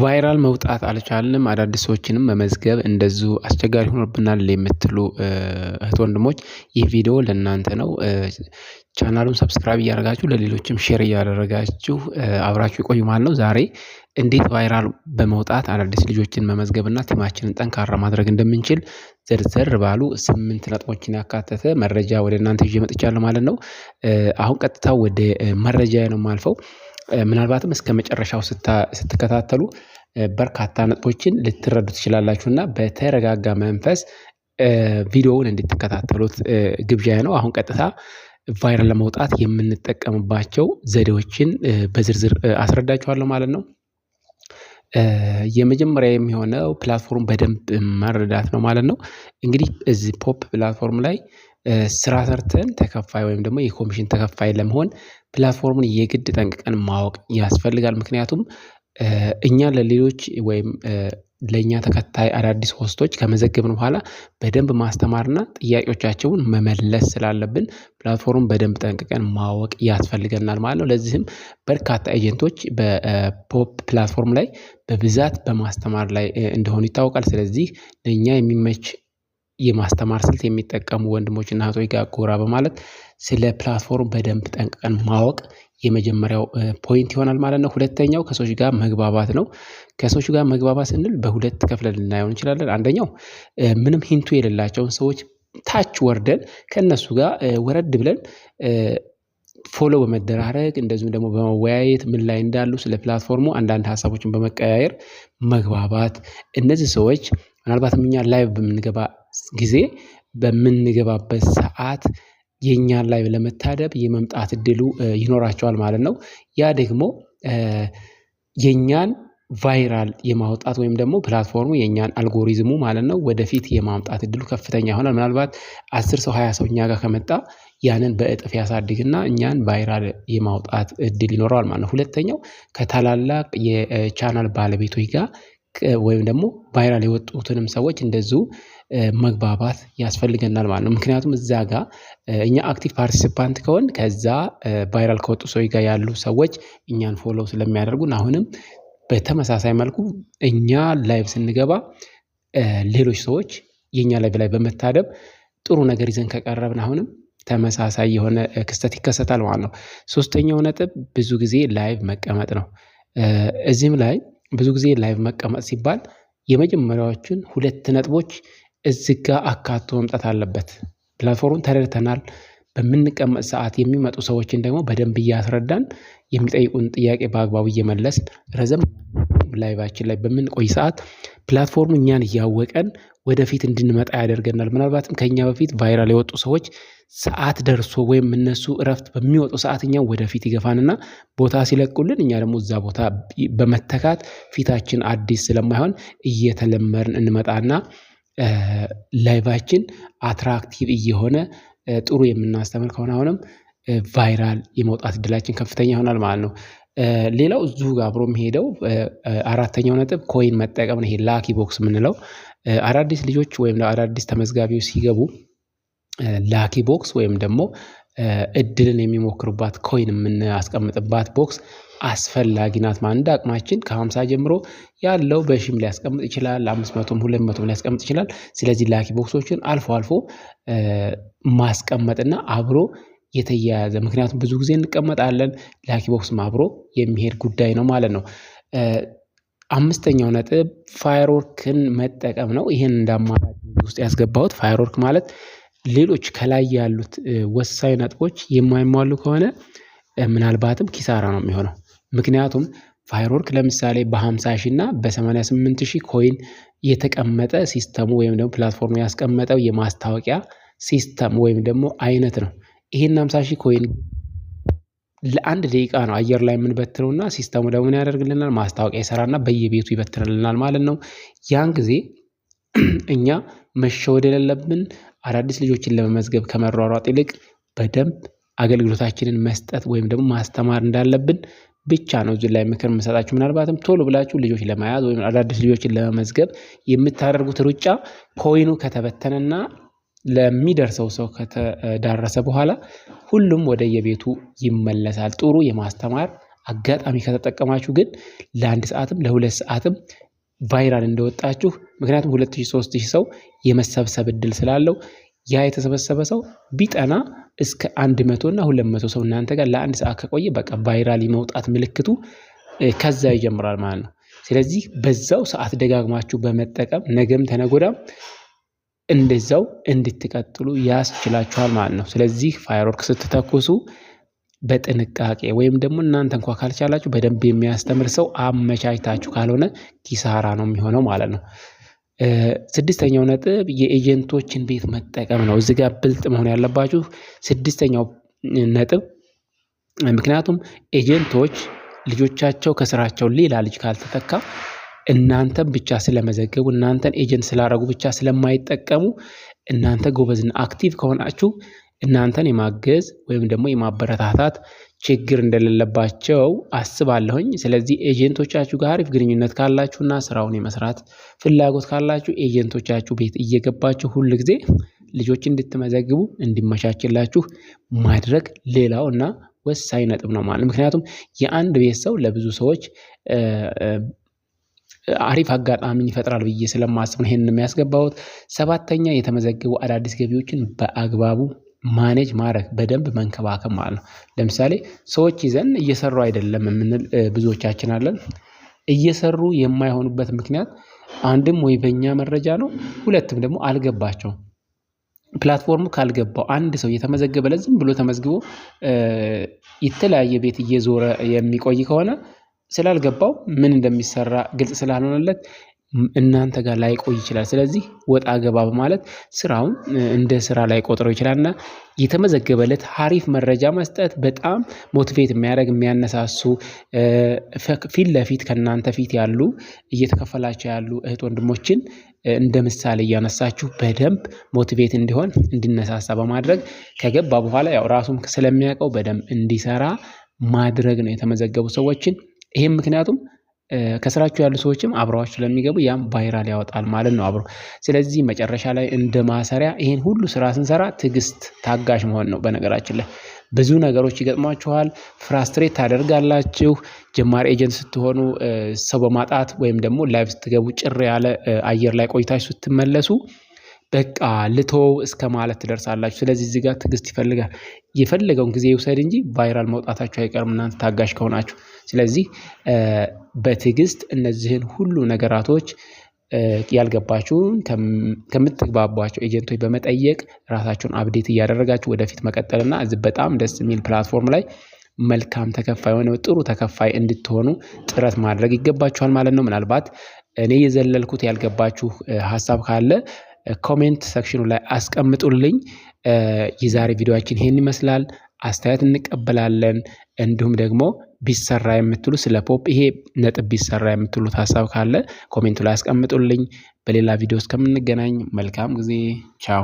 ቫይራል መውጣት አልቻልንም አዳዲስ ሰዎችንም መመዝገብ እንደዚሁ አስቸጋሪ ሆኖብናል የምትሉ እህት ወንድሞች ይህ ቪዲዮ ለእናንተ ነው። ቻናሉን ሰብስክራይብ እያደረጋችሁ ለሌሎችም ሼር እያደረጋችሁ አብራችሁ ይቆዩ ማለት ነው። ዛሬ እንዴት ቫይራል በመውጣት አዳዲስ ልጆችን መመዝገብና ቲማችንን ጠንካራ ማድረግ እንደምንችል ዝርዝር ባሉ 8 ነጥቦችን ያካተተ መረጃ ወደ እናንተ ይዤ መጥቻለሁ ማለት ነው። አሁን ቀጥታ ወደ መረጃዬ ነው የማልፈው። ምናልባትም እስከመጨረሻው ስትከታተሉ በርካታ ነጥቦችን ልትረዱ ትችላላችሁና በተረጋጋ መንፈስ ቪዲዮውን እንድትከታተሉት ግብዣዬ ነው። አሁን ቀጥታ ቫይራል ለመውጣት የምንጠቀምባቸው ዘዴዎችን በዝርዝር አስረዳችኋለሁ ማለት ነው። የመጀመሪያ የሚሆነው ፕላትፎርም በደንብ መረዳት ነው ማለት ነው። እንግዲህ እዚህ ፖፕ ፕላትፎርም ላይ ስራ ሰርተን ተከፋይ ወይም ደግሞ የኮሚሽን ተከፋይ ለመሆን ፕላትፎርሙን የግድ ጠንቅቀን ማወቅ ያስፈልጋል። ምክንያቱም እኛ ለሌሎች ወይም ለእኛ ተከታይ አዳዲስ ሆስቶች ከመዘገብን በኋላ በደንብ ማስተማርና ጥያቄዎቻቸውን መመለስ ስላለብን ፕላትፎርሙን በደንብ ጠንቅቀን ማወቅ ያስፈልገናል ማለት ነው። ለዚህም በርካታ ኤጀንቶች በፖፕ ፕላትፎርም ላይ በብዛት በማስተማር ላይ እንደሆኑ ይታወቃል። ስለዚህ ለእኛ የሚመች የማስተማር ስልት የሚጠቀሙ ወንድሞችና እህቶች ጋር ጎራ በማለት ስለ ፕላትፎርም በደንብ ጠንቅቀን ማወቅ የመጀመሪያው ፖይንት ይሆናል ማለት ነው። ሁለተኛው ከሰዎች ጋር መግባባት ነው። ከሰዎች ጋር መግባባት ስንል በሁለት ከፍለን ልናየው እንችላለን። አንደኛው ምንም ሂንቱ የሌላቸውን ሰዎች ታች ወርደን ከነሱ ጋር ወረድ ብለን ፎሎ በመደራረግ እንደዚሁም ደግሞ በመወያየት ምን ላይ እንዳሉ ስለ ፕላትፎርሙ አንዳንድ ሀሳቦችን በመቀያየር መግባባት። እነዚህ ሰዎች ምናልባትም እኛ ላይቭ በምንገባ ጊዜ በምንገባበት ሰዓት የኛን ላይቭ ለመታደብ የመምጣት እድሉ ይኖራቸዋል ማለት ነው። ያ ደግሞ የኛን ቫይራል የማውጣት ወይም ደግሞ ፕላትፎርሙ የኛን አልጎሪዝሙ ማለት ነው ወደፊት የማምጣት እድሉ ከፍተኛ ይሆናል። ምናልባት 10 ሰው 20 ሰው እኛ ጋር ከመጣ ያንን በእጥፍ ያሳድግና እኛን ቫይራል የማውጣት እድል ይኖረዋል ማለት ነው። ሁለተኛው ከታላላቅ የቻናል ባለቤቶች ጋር ወይም ደግሞ ቫይራል የወጡትንም ሰዎች እንደዚሁ መግባባት ያስፈልገናል ማለት ነው። ምክንያቱም እዛ ጋር እኛ አክቲቭ ፓርቲሲፓንት ከሆን ከዛ ቫይራል ከወጡ ሰዎች ጋር ያሉ ሰዎች እኛን ፎሎ ስለሚያደርጉን አሁንም በተመሳሳይ መልኩ እኛ ላይቭ ስንገባ ሌሎች ሰዎች የኛ ላይቭ ላይ በመታደብ ጥሩ ነገር ይዘን ከቀረብን አሁንም ተመሳሳይ የሆነ ክስተት ይከሰታል ማለት ነው። ሶስተኛው ነጥብ ብዙ ጊዜ ላይቭ መቀመጥ ነው። እዚህም ላይ ብዙ ጊዜ ላይቭ መቀመጥ ሲባል የመጀመሪያዎቹን 2 ነጥቦች እዚህ ጋር አካቶ መምጣት አለበት። ፕላትፎርሙን ተረድተናል። በምንቀመጥ ሰዓት የሚመጡ ሰዎችን ደግሞ በደንብ እያስረዳን የሚጠይቁን ጥያቄ በአግባቡ እየመለስን ረዘም ላይቫችን ላይ በምንቆይ ሰዓት ፕላትፎርሙ እኛን እያወቀን ወደፊት እንድንመጣ ያደርገናል። ምናልባትም ከኛ በፊት ቫይራል የወጡ ሰዎች ሰዓት ደርሶ ወይም እነሱ እረፍት በሚወጡ ሰዓት እኛን ወደፊት ይገፋንና ቦታ ሲለቁልን እኛ ደግሞ እዛ ቦታ በመተካት ፊታችን አዲስ ስለማይሆን እየተለመርን እንመጣና ላይቫችን አትራክቲቭ እየሆነ ጥሩ የምናስተምር ከሆነ አሁንም ቫይራል የመውጣት እድላችን ከፍተኛ ይሆናል ማለት ነው። ሌላው እዚሁ ጋር አብሮ የሚሄደው አራተኛው ነጥብ ኮይን መጠቀም ነው። ይሄ ላኪ ቦክስ የምንለው አዳዲስ ልጆች ወይም አዳዲስ ተመዝጋቢዎች ሲገቡ ላኪ ቦክስ ወይም ደግሞ እድልን የሚሞክሩባት ኮይን የምናስቀምጥባት ቦክስ አስፈላጊ ናት። እንደ አቅማችን ከ50 ጀምሮ ያለው በሺም ሊያስቀምጥ ይችላል፣ 500ም 200ም ሊያስቀምጥ ይችላል። ስለዚህ ላኪ ቦክሶችን አልፎ አልፎ ማስቀመጥና አብሮ የተያያዘ ምክንያቱም ብዙ ጊዜ እንቀመጣለን ላኪ ቦክስም አብሮ የሚሄድ ጉዳይ ነው ማለት ነው። አምስተኛው ነጥብ ፋየርወርክን መጠቀም ነው። ይሄን እንዳማራጭ ውስጥ ያስገባሁት ፋየርወርክ ማለት ሌሎች ከላይ ያሉት ወሳኝ ነጥቦች የማይሟሉ ከሆነ ምናልባትም ኪሳራ ነው የሚሆነው። ምክንያቱም ፋየርወርክ ለምሳሌ በ50 ሺህ እና በ88 ሺህ ኮይን የተቀመጠ ሲስተሙ ወይም ደግሞ ፕላትፎርሙ ያስቀመጠው የማስታወቂያ ሲስተም ወይም ደግሞ አይነት ነው። ይሄን 50 ሺህ ኮይን ለአንድ ደቂቃ ነው አየር ላይ የምንበትነውና ሲስተሙ ደግሞ ምን ያደርግልናል? ማስታወቂያ ይሰራና በየቤቱ ይበትንልናል ማለት ነው። ያን ጊዜ እኛ መሸወድ የሌለብን አዳዲስ ልጆችን ለመመዝገብ ከመሯሯጥ ይልቅ በደንብ አገልግሎታችንን መስጠት ወይም ደግሞ ማስተማር እንዳለብን ብቻ ነው እዚህ ላይ ምክር የምሰጣችሁ። ምናልባትም ቶሎ ብላችሁ ልጆች ለመያዝ ወይም አዳዲስ ልጆችን ለመመዝገብ የምታደርጉት ሩጫ ኮይኑ ከተበተነና ለሚደርሰው ሰው ከተዳረሰ በኋላ ሁሉም ወደ የቤቱ ይመለሳል። ጥሩ የማስተማር አጋጣሚ ከተጠቀማችሁ ግን ለ1 ሰዓትም ለ2 ሰዓትም ቫይራል እንደወጣችሁ ምክንያቱም 2000 3000 ሰው የመሰብሰብ እድል ስላለው ያ የተሰበሰበ ሰው ቢጠና እስከ 100 እና 200 ሰው እናንተ ጋር ለ1 ሰዓት ከቆየ በቃ ቫይራል የመውጣት ምልክቱ ከዛ ይጀምራል ማለት ነው። ስለዚህ በዛው ሰዓት ደጋግማችሁ በመጠቀም ነገም ተነጎዳም እንደዛው እንድትቀጥሉ ያስችላችኋል ማለት ነው። ስለዚህ ፋየርወርክ ስትተኩሱ በጥንቃቄ ወይም ደግሞ እናንተ እንኳን ካልቻላችሁ በደንብ የሚያስተምር ሰው አመቻችታችሁ ካልሆነ ኪሳራ ነው የሚሆነው ማለት ነው። 6ኛው ነጥብ የኤጀንቶችን ቤት መጠቀም ነው። እዚህ ጋር ብልጥ መሆን ያለባችሁ 6ኛው ነጥብ ምክንያቱም ኤጀንቶች ልጆቻቸው ከስራቸው ሌላ ልጅ ካልተተካ እናንተን ብቻ ስለመዘገቡ እናንተን ኤጀንት ስላደረጉ ብቻ ስለማይጠቀሙ እናንተ ጎበዝና አክቲቭ ከሆናችሁ እናንተን የማገዝ ወይም ደግሞ የማበረታታት ችግር እንደሌለባቸው አስባለሁኝ። ስለዚህ ኤጀንቶቻችሁ ጋር አሪፍ ግንኙነት ካላችሁና ስራውን የመስራት ፍላጎት ካላችሁ ኤጀንቶቻችሁ ቤት እየገባችሁ ሁል ጊዜ ልጆች እንድትመዘግቡ እንዲመቻችላችሁ ማድረግ ሌላው እና ወሳኝ ነጥብ ነው ማለት። ምክንያቱም የአንድ ቤት ሰው ለብዙ ሰዎች አሪፍ አጋጣሚ ይፈጥራል ብዬ ስለማስብ ነው ይሄንን የሚያስገባውት። 7ኛ የተመዘገቡ አዳዲስ ገቢዎችን በአግባቡ ማኔጅ ማድረግ በደንብ መንከባከብ ማለት ነው። ለምሳሌ ሰዎች ይዘን እየሰሩ አይደለም የምንል ብዙዎቻችን አለን። እየሰሩ የማይሆኑበት ምክንያት አንድም ወይ በእኛ መረጃ ነው፣ ሁለትም ደግሞ አልገባቸውም። ፕላትፎርሙ ካልገባው አንድ ሰው የተመዘገበ ለዝም ብሎ ተመዝግቦ የተለያየ ቤት እየዞረ የሚቆይ ከሆነ ስላልገባው ምን እንደሚሰራ ግልጽ ስላልሆነለት እናንተ ጋር ላይቆይ ይችላል። ስለዚህ ወጣ ገባ በማለት ስራውን እንደ ስራ ላይ ቆጥረው ይችላልና የተመዘገበለት አሪፍ መረጃ መስጠት በጣም ሞቲቬት የሚያደርግ የሚያነሳሱ ፊት ለፊት ከናንተ ፊት ያሉ እየተከፈላቸው ያሉ እህት ወንድሞችን እንደ ምሳሌ እያነሳችሁ በደንብ ሞቲቬት እንዲሆን እንዲነሳሳ በማድረግ ከገባ በኋላ ያው ራሱም ስለሚያውቀው በደንብ እንዲሰራ ማድረግ ነው የተመዘገቡ ሰዎችን። ይሄም ምክንያቱም ከስራችሁ ያሉ ሰዎችም አብረዋችሁ ስለሚገቡ ያም ቫይራል ያወጣል ማለት ነው አብሮ። ስለዚህ መጨረሻ ላይ እንደ ማሰሪያ ይሄን ሁሉ ስራ ስንሰራ ትዕግስት፣ ታጋሽ መሆን ነው። በነገራችን ላይ ብዙ ነገሮች ይገጥሟችኋል፣ ፍራስትሬት ታደርጋላችሁ። ጀማሪ ኤጀንት ስትሆኑ ሰው በማጣት ወይም ደግሞ ላይቭ ስትገቡ ጭር ያለ አየር ላይ ቆይታችሁ ስትመለሱ በቃ ልተወው እስከ ማለት ትደርሳላችሁ። ስለዚህ እዚህ ጋር ትዕግስት ይፈልጋል። የፈለገውን ጊዜ ይውሰድ እንጂ ቫይራል መውጣታችሁ አይቀርም እናንተ ታጋሽ ከሆናችሁ። ስለዚህ በትዕግስት እነዚህን ሁሉ ነገራቶች ያልገባችሁን ከምትግባቧቸው ኤጀንቶች በመጠየቅ ራሳችሁን አፕዴት እያደረጋችሁ ወደፊት መቀጠልና እዚህ በጣም ደስ የሚል ፕላትፎርም ላይ መልካም ተከፋይ ሆነ ጥሩ ተከፋይ እንድትሆኑ ጥረት ማድረግ ይገባችኋል ማለት ነው። ምናልባት እኔ የዘለልኩት ያልገባችሁ ሀሳብ ካለ ኮሜንት ሴክሽኑ ላይ አስቀምጡልኝ። የዛሬ ቪዲዮአችን ይሄን ይመስላል። አስተያየት እንቀበላለን። እንዲሁም ደግሞ ቢሰራ የምትሉ ስለ ፖፕ ይሄ ነጥብ ቢሰራ የምትሉት ሀሳብ ካለ ኮሜንቱ ላይ አስቀምጡልኝ። በሌላ ቪዲዮ እስከምንገናኝ መልካም ጊዜ። ቻው።